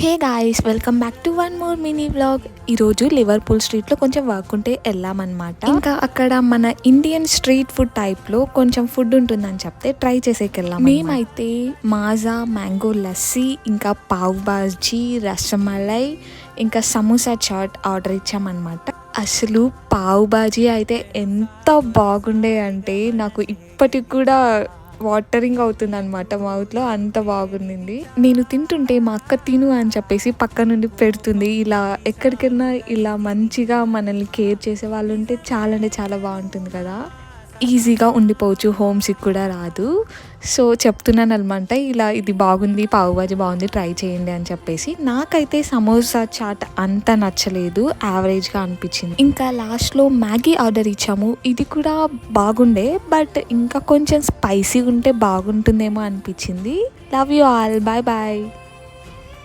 Hey guys, welcome back to one more mini vlog. ఈరోజు Liverpool స్ట్రీట్లో కొంచెం work ఉంటే వెళ్ళామన్నమాట. ఇంకా అక్కడ మన ఇండియన్ స్ట్రీట్ ఫుడ్ టైప్లో కొంచెం ఫుడ్ ఉంటుందని చెప్తే ట్రై చేసేకి వెళ్ళాం. మేమైతే మాజా, మ్యాంగో లస్సీ, ఇంకా పావ్ బాజీ, రసమలై, ఇంకా సమోసా చాట్ ఆర్డర్ ఇచ్చామన్నమాట. అసలు పావ్ బాజీ అయితే ఎంత బాగుండే అంటే నాకు ఇప్పటికి కూడా వాటరింగ్ అవుతుంది అనమాట మౌత్లో, అంత బాగుంది. నేను తింటుంటే మా అక్క తిను అని చెప్పేసి పక్క నుండి పెడుతుంది. ఇలా ఎక్కడికైనా ఇలా మంచిగా మనల్ని కేర్ చేసే వాళ్ళు ఉంటే చాలా అంటే చాలా బాగుంటుంది కదా. ఈజీగా ఉండిపోవచ్చు, హోమ్ సిక్ కూడా రాదు. సో చెప్తున్నాను అనమాట, ఇలా ఇది బాగుంది, పావు బాజీ బాగుంది, ట్రై చేయండి అని చెప్పేసి. నాకైతే సమోసా చాట్ అంత నచ్చలేదు, యావరేజ్గా అనిపించింది. ఇంకా లాస్ట్లో మ్యాగీ ఆర్డర్ ఇచ్చాము, ఇది కూడా బాగుండే, బట్ ఇంకా కొంచెం స్పైసీ ఉంటే బాగుంటుందేమో అనిపించింది. Love you all, bye bye.